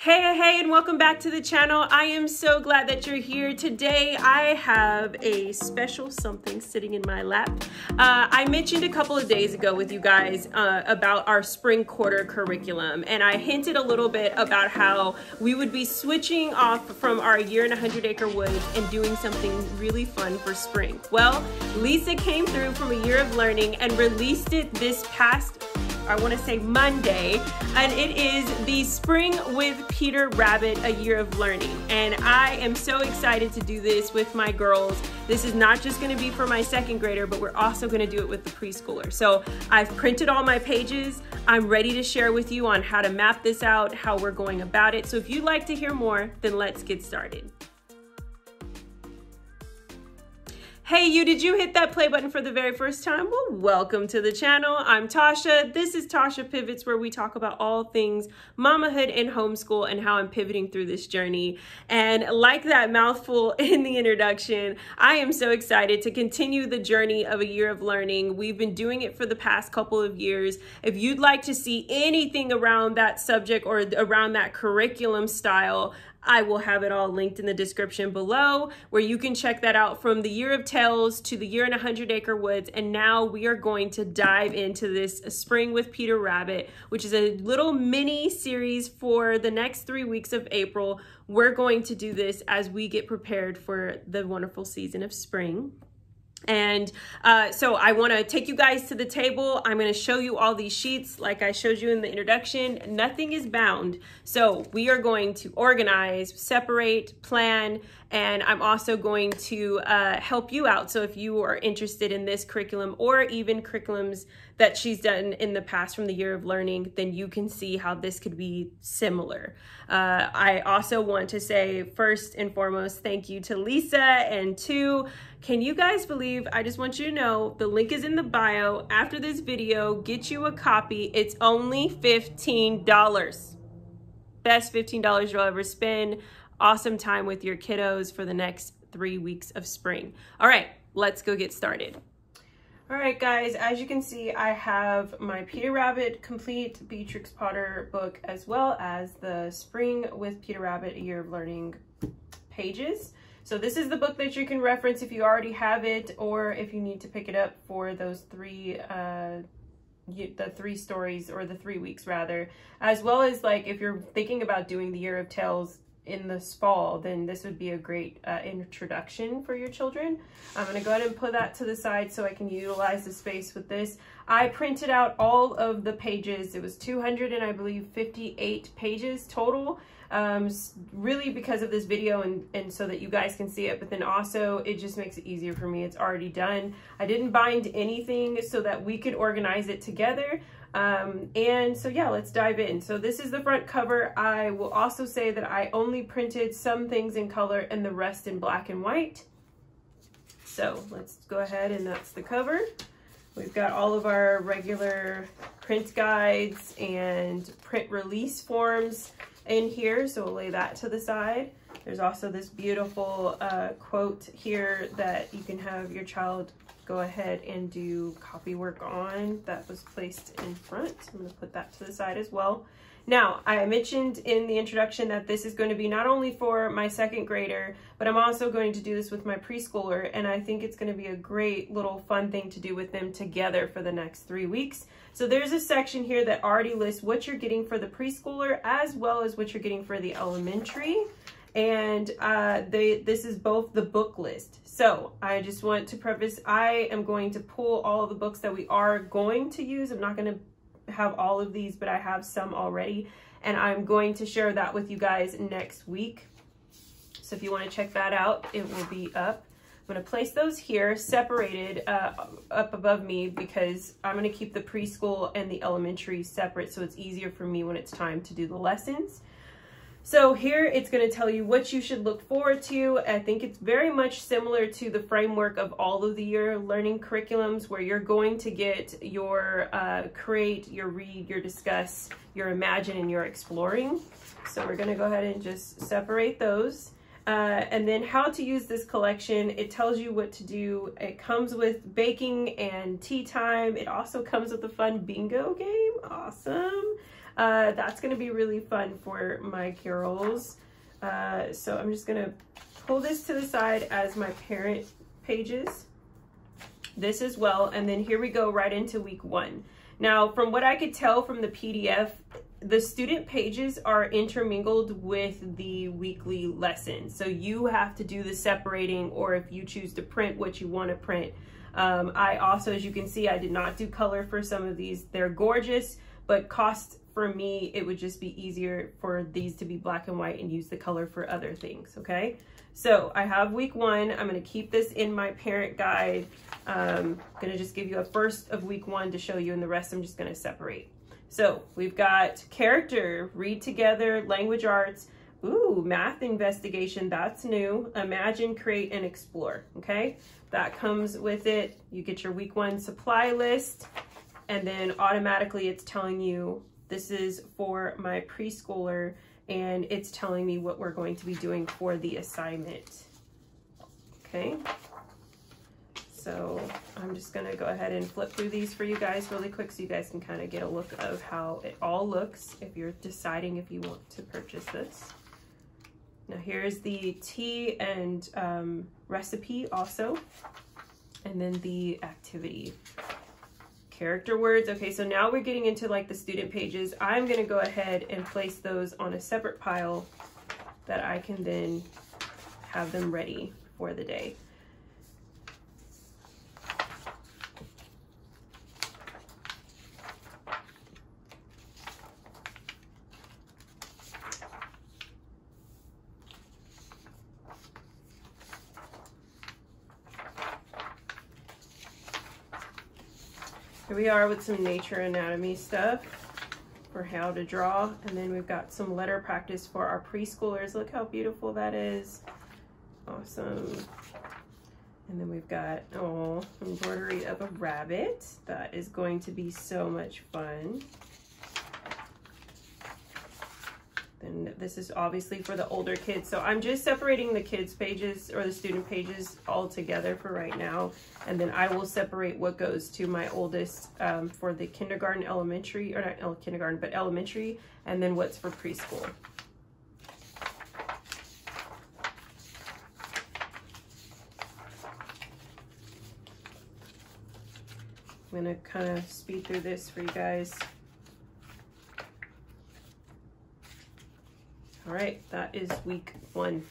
Hey, and welcome back to the channel. I am so glad that you're here. Today, I have a special something sitting in my lap. I mentioned a couple of days ago with you guys about our spring quarter curriculum, and I hinted a little bit about how we would be switching off from our year in 100 Acre Woods and doing something really fun for spring. Well, Lisa came through from a year of learning and released it this past, I want to say Monday, and it is the Spring with Peter Rabbit, a year of learning. And I am so excited to do this with my girls. This is not just going to be for my second grader, but we're also going to do it with the preschooler. So I've printed all my pages. I'm ready to share with you on how to map this out, how we're going about it. So if you'd like to hear more, then let's get started. Hey you, did you hit that play button for the very first time? Well, welcome to the channel. I'm Tasha. This is Tasha Pivots, where we talk about all things mamahood and homeschool and how I'm pivoting through this journey. And like that mouthful in the introduction, I am so excited to continue the journey of a year of learning. We've been doing it for the past couple of years. If you'd like to see anything around that subject or around that curriculum style, I will have it all linked in the description below, where you can check that out, from the Year of Tales to the Year in 100 Acre Woods. And now we are going to dive into this Spring with Peter Rabbit, which is a little mini series for the next 3 weeks of April. We're going to do this as we get prepared for the wonderful season of spring. And so I want to take you guys to the table. I'm going to show you all these sheets like I showed you in the introduction. Nothing is bound. So we are going to organize, separate, plan, and I'm also going to help you out. So if you are interested in this curriculum or even curriculums that she's done in the past from the Year of Learning, then you can see how this could be similar. I also want to say, first and foremost, thank you to Lisa, and two, can you guys believe, I just want you to know, the link is in the bio. After this video, get you a copy. It's only $15. Best $15 you'll ever spend. Awesome time with your kiddos for the next 3 weeks of spring. All right, let's go get started. All right, guys, as you can see, I have my Peter Rabbit Complete Beatrix Potter book, as well as the Spring with Peter Rabbit, a Year of Learning pages. So this is the book that you can reference if you already have it, or if you need to pick it up for those the 3 stories, or the 3 weeks rather, as well as like if you're thinking about doing the Year of Tales in this fall, then this would be a great introduction for your children. I'm going to go ahead and put that to the side so I can utilize the space with this. I printed out all of the pages. It was 200 and I believe 58 pages total. Really because of this video and so that you guys can see it, but then also it just makes it easier for me. It's already done. I didn't bind anything so that we could organize it together. And so yeah, let's dive in. So this is the front cover. I will also say that I only printed some things in color and the rest in black and white. So let's go ahead, and that's the cover. We've got all of our regular print guides and print release forms in here, so we'll lay that to the side. There's also this beautiful quote here that you can have your child go ahead and do copy work on, that was placed in front. I'm going to put that to the side as well. Now, I mentioned in the introduction that this is going to be not only for my second grader, but I'm also going to do this with my preschooler, and I think it's going to be a great little fun thing to do with them together for the next 3 weeks. So there's a section here that already lists what you're getting for the preschooler as well as what you're getting for the elementary. And this is both the book list. So I just want to preface, I am going to pull all of the books that we are going to use. I'm not going to have all of these, but I have some already, and I'm going to share that with you guys next week. So if you want to check that out, it will be up. I'm going to place those here separated up above me, because I'm going to keep the preschool and the elementary separate so it's easier for me when it's time to do the lessons. So here it's going to tell you what you should look forward to. I think it's very much similar to the framework of all of the Year Learning curriculums, where you're going to get your create, your read, your discuss, your imagine, and your exploring. So we're going to go ahead and just separate those. And then how to use this collection. It tells you what to do. It comes with baking and tea time. It also comes with a fun bingo game. Awesome. That's going to be really fun for my Carols. So I'm just going to pull this to the side as my parent pages. This as well. And then here we go right into week 1. Now, from what I could tell from the PDF, the student pages are intermingled with the weekly lesson. So you have to do the separating, or if you choose to print what you want to print. I also, as you can see, I did not do color for some of these. They're gorgeous, but cost for me, it would just be easier for these to be black and white and use the color for other things, okay? So I have week 1. I'm going to keep this in my parent guide. I'm going to just give you a first of week 1 to show you, and the rest I'm just going to separate. So we've got character, read together, language arts, ooh, math investigation, that's new, imagine, create, and explore, okay? That comes with it. You get your week 1 supply list, and then automatically it's telling you this is for my preschooler, and it's telling me what we're going to be doing for the assignment, okay? So I'm just gonna go ahead and flip through these for you guys really quick so you guys can kind of get a look of how it all looks if you're deciding if you want to purchase this. Now here's the tea and recipe also, and then the activity. Character words. Okay, so now we're getting into like the student pages. I'm gonna go ahead and place those on a separate pile that I can then have them ready for the day. Here we are with some nature anatomy stuff for how to draw. And then we've got some letter practice for our preschoolers. Look how beautiful that is. Awesome. And then we've got, oh, embroidery of a rabbit. That is going to be so much fun. Then this is obviously for the older kids. So I'm just separating the kids pages or the student pages all together for right now. And then I will separate what goes to my oldest for the kindergarten, elementary, or not kindergarten, but elementary, and then what's for preschool. I'm gonna kind of speed through this for you guys. All right, that is week 1,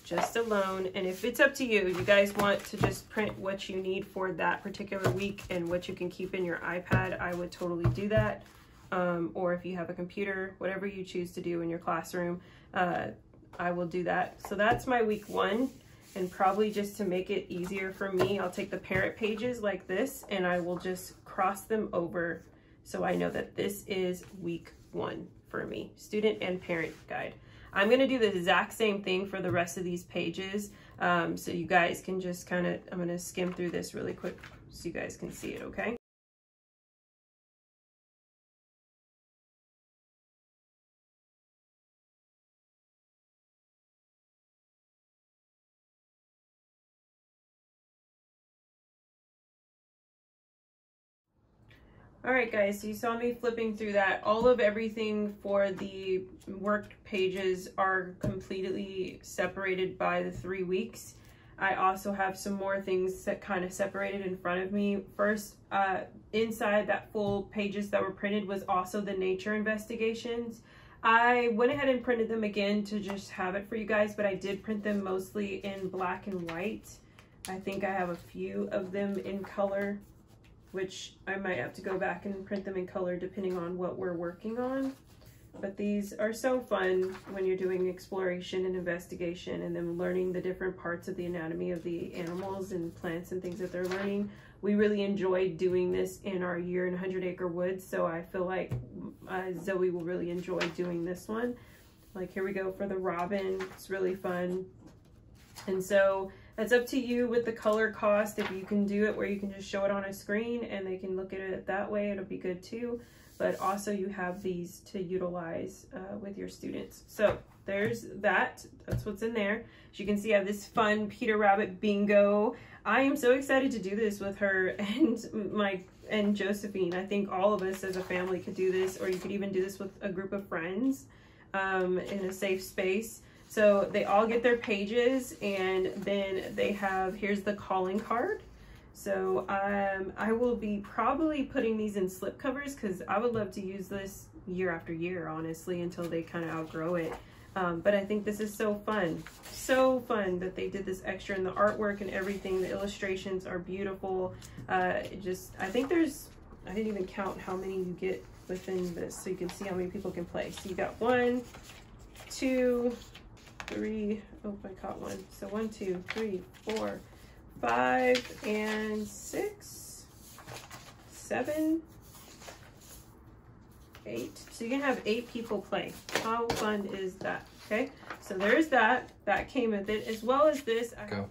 just alone. And if it's up to you, you guys want to just print what you need for that particular week and what you can keep in your iPad, I would totally do that. Or if you have a computer, whatever you choose to do in your classroom, I will do that. So that's my week 1. And probably just to make it easier for me, I'll take the parent pages like this and I will just cross them over so I know that this is week 1 for me, student and parent guide. I'm gonna do the exact same thing for the rest of these pages. So you guys can just kind of, I'm gonna skim through this really quick so you guys can see it, okay? All right, guys, so you saw me flipping through that. All of everything for the work pages are completely separated by the 3 weeks. I also have some more things that kind of separated in front of me. First, inside that full pages that were printed was also the nature investigations. I went ahead and printed them again to just have it for you guys, but I did print them mostly in black and white. I think I have a few of them in color, which I might have to go back and print them in color depending on what we're working on. But these are so fun when you're doing exploration and investigation and then learning the different parts of the anatomy of the animals and plants and things that they're learning. We really enjoyed doing this in our year in 100 Acre Woods, so I feel like Zoe will really enjoy doing this one. Like here we go for the robin, it's really fun. And so that's up to you with the color cost. If you can do it where you can just show it on a screen and they can look at it that way, it'll be good too. But also you have these to utilize with your students. So there's that, that's what's in there. As you can see, I have this fun Peter Rabbit bingo. I am so excited to do this with her and my and Josephine. I think all of us as a family could do this, or you could even do this with a group of friends in a safe space. So they all get their pages, and then they have, here's the calling card. So I will be probably putting these in slip covers because I would love to use this year after year, honestly, until they kind of outgrow it. But I think this is so fun that they did this extra in the artwork and everything. The illustrations are beautiful. I think there's, I didn't even count how many you get within this, so you can see how many people can play. So you got 1, 2, 3, oh, I caught one. So 1, 2, 3, 4, 5, and 6, 7, 8. So you can have 8 people play. How fun is that? Okay, so there's that. That came with it, as well as this. Go.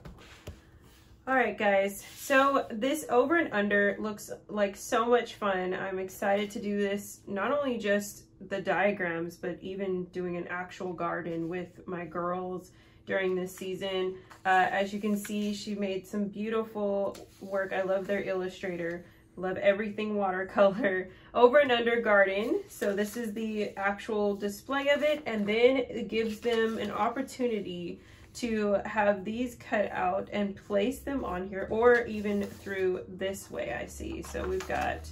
All right, guys. So this over and under looks like so much fun. I'm excited to do this. Not only just the diagrams, but even doing an actual garden with my girls during this season. As you can see, she made some beautiful work. I love their illustrator. Love everything watercolor. Over and under garden. So this is the actual display of it, and then it gives them an opportunity to have these cut out and place them on here, or even through this way, I see. So we've got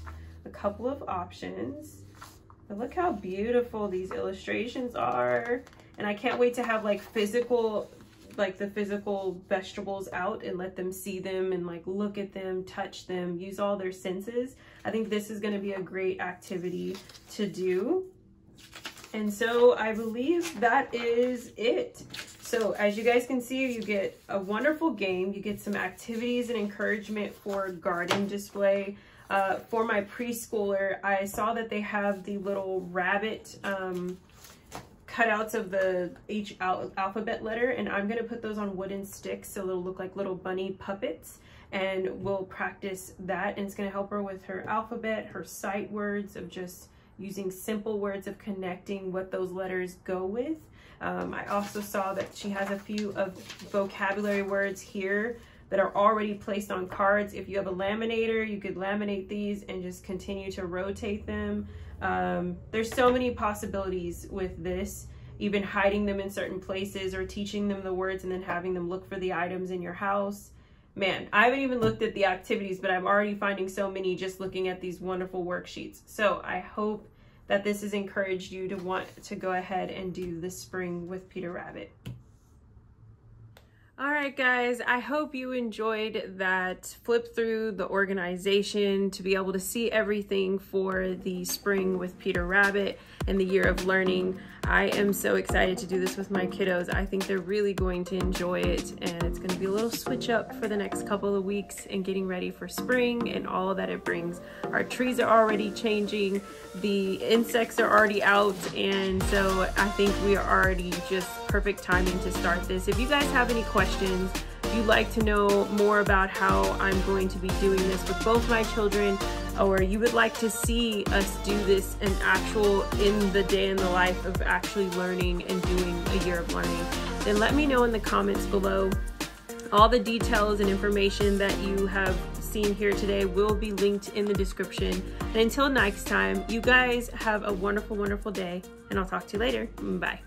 a couple of options. But look how beautiful these illustrations are. And I can't wait to have like the physical vegetables out and let them see them and like look at them, touch them, use all their senses. I think this is going to be a great activity to do. And so I believe that is it. So as you guys can see, you get a wonderful game. You get some activities and encouragement for garden display. For my preschooler, I saw that they have the little rabbit cutouts of each alphabet letter, and I'm gonna put those on wooden sticks so they'll look like little bunny puppets, and we'll practice that. And it's gonna help her with her alphabet, her sight words, of just using simple words of connecting what those letters go with. I also saw that she has a few of vocabulary words here that are already placed on cards. If you have a laminator, you could laminate these and just continue to rotate them. There's so many possibilities with this, even hiding them in certain places or teaching them the words and then having them look for the items in your house. Man, I haven't even looked at the activities, but I'm already finding so many just looking at these wonderful worksheets. So I hope that this has encouraged you to want to go ahead and do the spring with Peter Rabbit. All right, guys, I hope you enjoyed that flip through the organization to be able to see everything for the spring with Peter Rabbit and the year of learning. I am so excited to do this with my kiddos. I think they're really going to enjoy it, and it's going to be a little switch up for the next couple of weeks and getting ready for spring and all that it brings. Our trees are already changing, the insects are already out, and so I think we are already just perfect timing to start this. If you guys have any questions, if you'd like to know more about how I'm going to be doing this with both my children, or you would like to see us do this in the day in the life of actually learning and doing a year of learning, then let me know in the comments below. All the details and information that you have seen here today will be linked in the description. And until next time, you guys have a wonderful, wonderful day, and I'll talk to you later. Bye.